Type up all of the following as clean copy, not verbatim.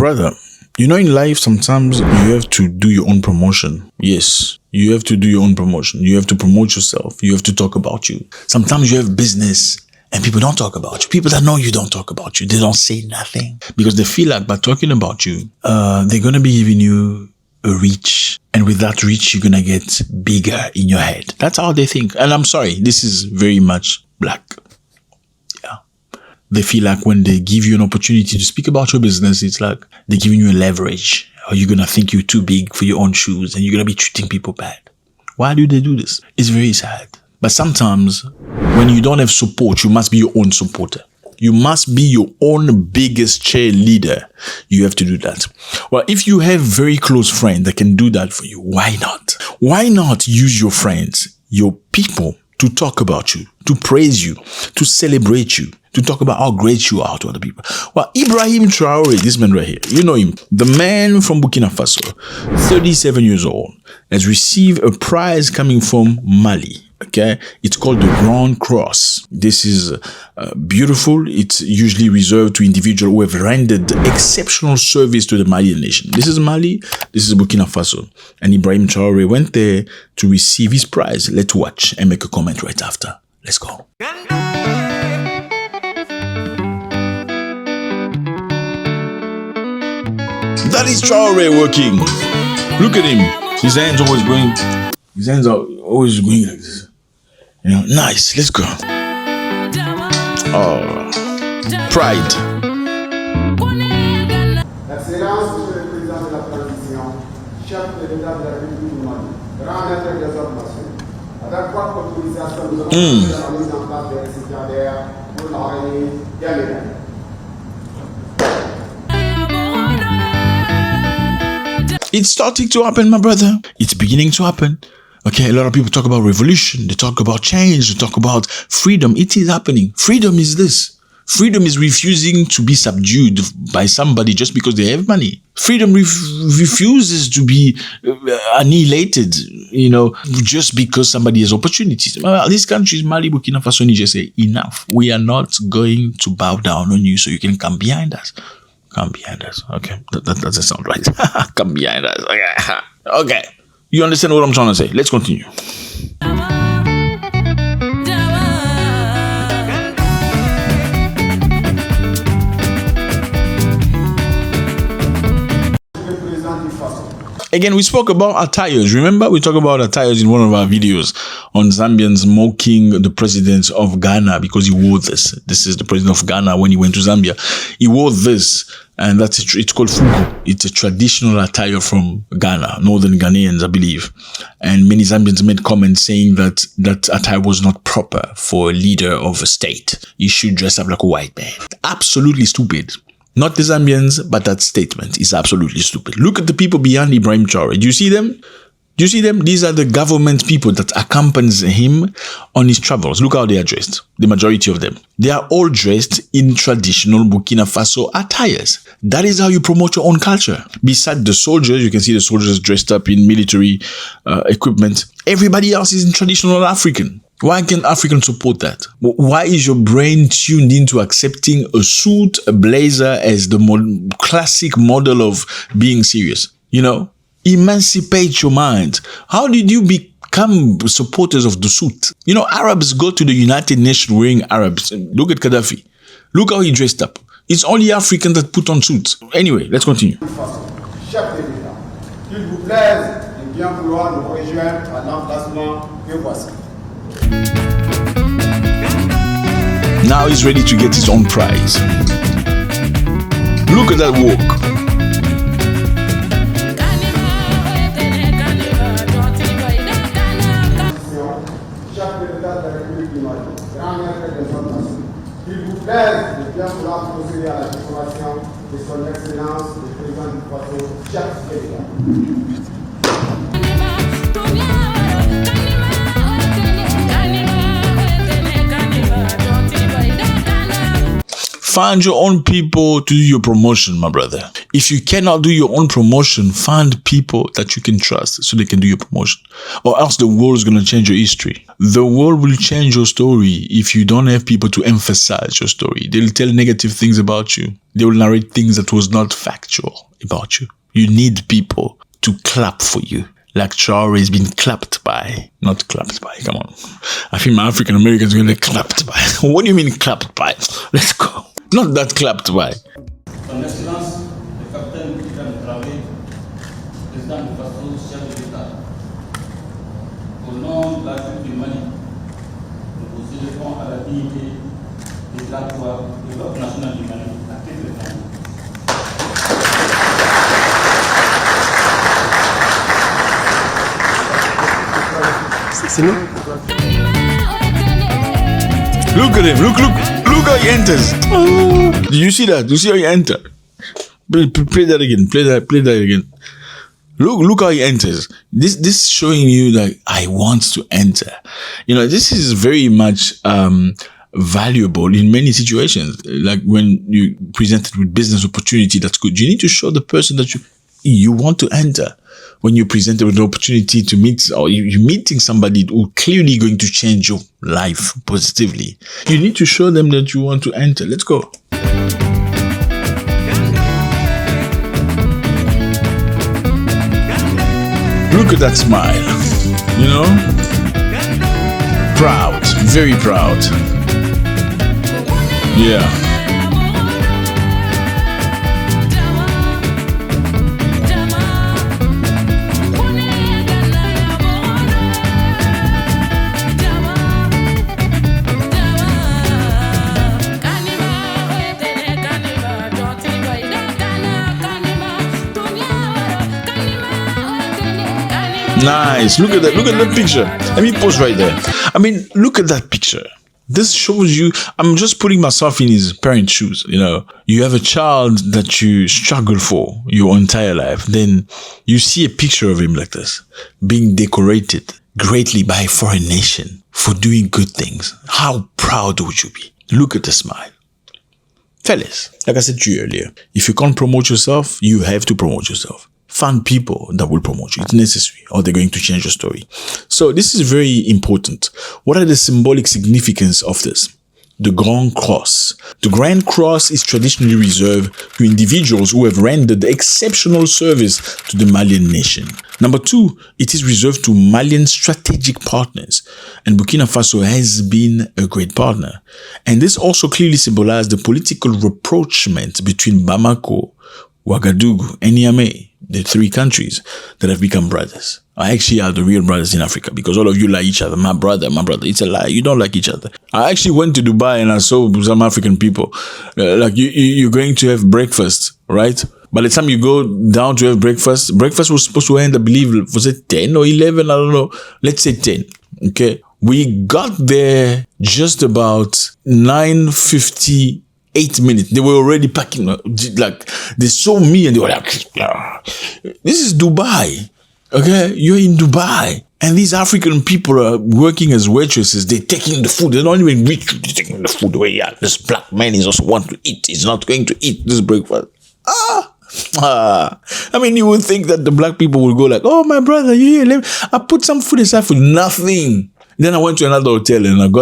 Brother, you know, in life, sometimes you have to do your own promotion. Yes, you have to do your own promotion. You have to promote yourself. You have to talk about you. Sometimes you have business and people don't talk about you. People that know you don't talk about you. They don't say nothing because they feel like by talking about you, they're going to be giving you a reach. And with that reach, you're going to get bigger in your head. That's how they think. And I'm sorry, this is very much black. Yeah. They feel like when they give you an opportunity to speak about your business, it's like they're giving you a leverage. Or you're going to think you're too big for your own shoes and you're going to be treating people bad. Why do they do this? It's very sad. But sometimes when you don't have support, you must be your own supporter. You must be your own biggest cheerleader. You have to do that. Well, if you have very close friends that can do that for you, why not? Why not use your friends, your people, to talk about you, to praise you, to celebrate you, to talk about how great you are to other people? Well, Ibrahim Traoré, this man right here, you know him, the man from Burkina Faso, 37 years old, has received a prize coming from Mali. Okay, it's called the Grand Cross. This is beautiful. It's usually reserved to individuals who have rendered exceptional service to the Malian nation. This is Mali, this is Burkina Faso. And Ibrahim Traoré went there to receive his prize. Let's watch and make a comment right after. Let's go. That is Traoré working. Look at him. His hands always going. His hands are always going like this. You know, nice. Let's go. Oh, pride. Excellence, Monsieur le Président de la Transition, chef de l'État de la République du Mali, grand maître des hommes nationaux. Avec votre autorisation, nous allons faire la mise en place des récipiendaires pour l'organiser gagnant. It's starting to happen, my brother. It's beginning to happen. Okay, a lot of people talk about revolution. They talk about change. They talk about freedom. It is happening. Freedom is this. Freedom is refusing to be subdued by somebody just because they have money. Freedom refuses to be annihilated, you know, just because somebody has opportunities. Well, these countries, Mali, Burkina Faso, Niger, say, enough. We are not going to bow down on you so you can come behind us. Come behind us. Okay, that doesn't sound right. Come behind us. Okay. Okay. You understand what I'm trying to say? Let's continue. Again, we spoke about attires. Remember, we talked about attires in one of our videos on Zambians mocking the president of Ghana because he wore this. This is the president of Ghana when he went to Zambia. He wore this, and it's called fugu. It's a traditional attire from Ghana, northern Ghanaians, I believe. And many Zambians made comments saying that that attire was not proper for a leader of a state. You should dress up like a white man. Absolutely stupid. Not the Zambians, but that statement is absolutely stupid. Look at the people behind Ibrahim Traoré. Do you see them? Do you see them? These are the government people that accompanies him on his travels. Look how they are dressed. The majority of them. They are all dressed in traditional Burkina Faso attires. That is how you promote your own culture. Beside the soldiers, you can see the soldiers dressed up in military equipment. Everybody else is in traditional African. Why can Africans support that? Why is your brain tuned into accepting a suit, a blazer as the classic model of being serious? You know, emancipate your mind. How did you become supporters of the suit? You know, Arabs go to the United Nations wearing Arabs. Look at Gaddafi. Look how he dressed up. It's only Africans that put on suits. Anyway, let's continue. Chef de l'État, qu'il vous plaise de bien vouloir nous rejoindre à l'emplacement que voici. Now he's ready to get his own prize. Look at that walk. Chef de l'État de la République du Mali, grand maître des hommes nationaux, qu'il vous plaise de bien vouloir procéder à la décoration de son Excellence le Président du Faso, chef de l'État. Find your own people to do your promotion, my brother. If you cannot do your own promotion, find people that you can trust so they can do your promotion. Or else the world is going to change your history. The world will change your story if you don't have people to emphasize your story. They'll tell negative things about you. They will narrate things that was not factual about you. You need people to clap for you. Like Traoré has been clapped by. Not clapped by, come on. I think my African Americans are going to be clapped by. What do you mean clapped by? Let's go. Not that clapped by. Son Excellence, le Captain Traoré, président du Faso, chef de l'État. Au nom de la République du Mali, nous vous élevons à la dignité des avoirs de l'ordre national du Mali à titre de famille. C'est nous. Look at him. Look how he enters. Oh. Do you see that? Do you see how he enters? Play that again. Play that again. Look how he enters. This showing you that I want to enter. You know, this is very much valuable in many situations. Like when you presented with business opportunity that's good, you need to show the person that you want to enter. When you're presented with the opportunity to meet, or you're meeting somebody who clearly going to change your life positively, you need to show them that you want to enter. Let's go. Look at that smile. You know? Proud. Very proud. Yeah. Nice. Look at that. Look at that picture. Let me pause right there. I mean, look at that picture. This shows you, I'm just putting myself in his parents' shoes. You know, you have a child that you struggle for your entire life. Then you see a picture of him like this, being decorated greatly by a foreign nation for doing good things. How proud would you be? Look at the smile. Fellas, like I said to you earlier, if you can't promote yourself, you have to promote yourself. Find people that will promote you. It's necessary, or they're going to change your story. So this is very important. What are the symbolic significance of this? The Grand Cross. The Grand Cross is traditionally reserved to individuals who have rendered exceptional service to the Malian nation. Number two, it is reserved to Malian strategic partners, and Burkina Faso has been a great partner. And this also clearly symbolizes the political rapprochement between Bamako, Ouagadougou, and Niamey, the three countries that have become brothers. I actually are the real brothers in Africa, because all of you like each other. My brother. It's a lie. You don't like each other. I actually went to Dubai and I saw some African people. Like you're going to have breakfast, right? By the time you go down to have breakfast was supposed to end, I believe, was it 10 or 11? I don't know. Let's say 10. Okay. We got there just about 9:58 minutes. They were already packing. Like, they saw me and they were like, this is Dubai. Okay, you're in Dubai. And these African people are working as waitresses. They're taking the food. They're not even rich. They're taking the food away. Yeah, this black man is also want to eat. He's not going to eat this breakfast. I mean, you would think that the black people would go like, oh, my brother, you here? I put some food aside for nothing. Then I went to another hotel and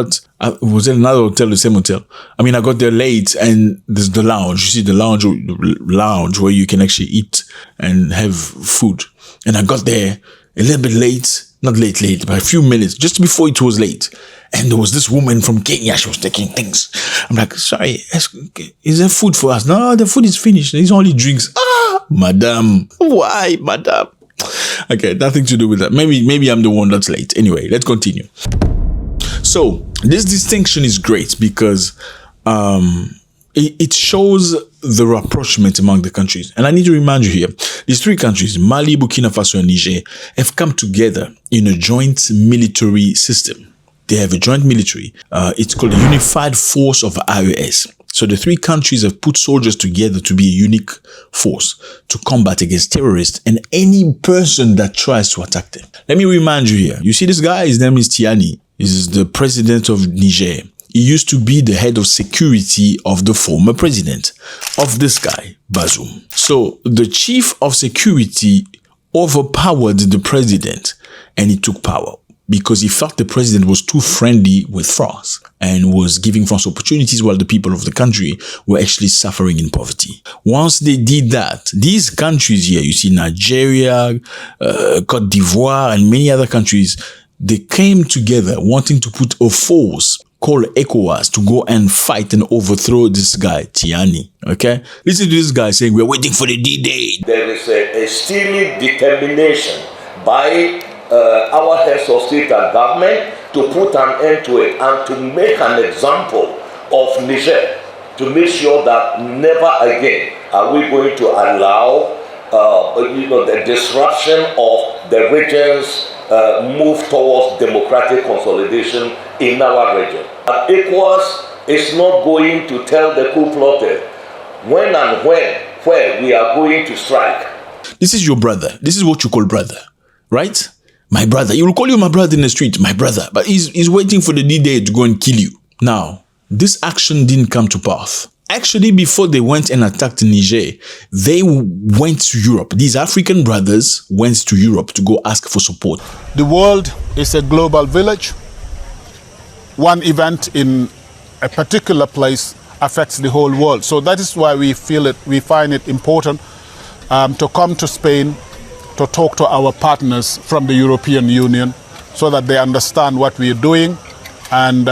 was in another hotel, the same hotel. I mean, I got there late and there's the lounge. You see the lounge where you can actually eat and have food. And I got there a little bit late, not late, but a few minutes, just before it was late. And there was this woman from Kenya. She was taking things. I'm like, sorry, is there food for us? No, the food is finished. There's only drinks. Madam. Why, madam? Okay, nothing to do with that. Maybe I'm the one that's late. Anyway, let's continue. So this distinction is great because it shows the rapprochement among the countries. And I need to remind you here, these three countries, Mali, Burkina Faso, and Niger, have come together in a joint military system. They have a joint military. It's called the Unified Force of IOS. So the three countries have put soldiers together to be a unique force to combat against terrorists and any person that tries to attack them. Let me remind you here. You see this guy? His name is Tiani. He's the president of Niger. he used to be the head of security of the former president, of this guy, Bazoum. So the chief of security overpowered the president and he took power because he felt the president was too friendly with France and was giving France opportunities while the people of the country were actually suffering in poverty. Once they did that, these countries here, you see Nigeria, Cote d'Ivoire, and many other countries, they came together wanting to put a force called ECOWAS to go and fight and overthrow this guy, Tiani. Okay? Listen to this guy saying, we're waiting for the D-Day. There is a steely determination by our heads of state and government to put an end to it and to make an example of Niger, to make sure that never again are we going to allow the disruption of the region's move towards democratic consolidation in our region. And ECOWAS is not going to tell the coup plotter when and where we are going to strike. This is your brother. This is what you call brother, right? My brother. He will call you my brother in the street, my brother. But he's waiting for the D-Day to go and kill you. Now, this action didn't come to pass. Actually, before they went and attacked Niger, they went to Europe. These African brothers went to Europe to go ask for support. The world is a global village. One event in a particular place affects the whole world. So that is why we find it important to come to Spain to talk to our partners from the European Union so that they understand what we are doing and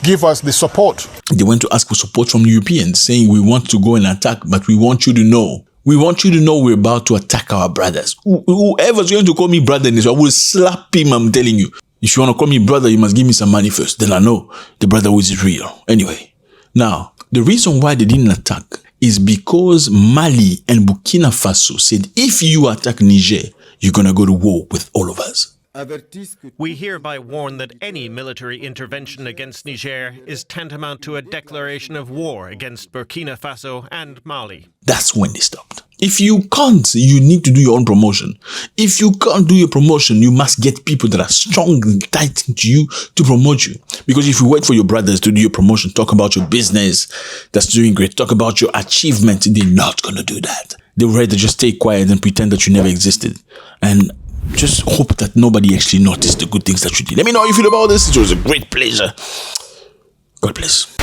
give us the support. They went to ask for support from Europeans, saying we want to go and attack, but we want you to know. We want you to know we're about to attack our brothers. Whoever's going to call me brother in this, I will slap him, I'm telling you. If you want to call me brother, you must give me some money first. Then I know the brother is real. Anyway, now, the reason why they didn't attack is because Mali and Burkina Faso said, if you attack Niger, you're going to go to war with all of us. We hereby warn that any military intervention against Niger is tantamount to a declaration of war against Burkina Faso and Mali. That's when they stopped. If you can't, you need to do your own promotion. If you can't do your promotion, you must get people that are strong and tight to you to promote you. Because if you wait for your brothers to do your promotion, talk about your business that's doing great, talk about your achievement, they're not going to do that. They'd rather just stay quiet and pretend that you never existed. And just hope that nobody actually noticed the good things that you did. Let me know how you feel about this. It was a great pleasure. God bless.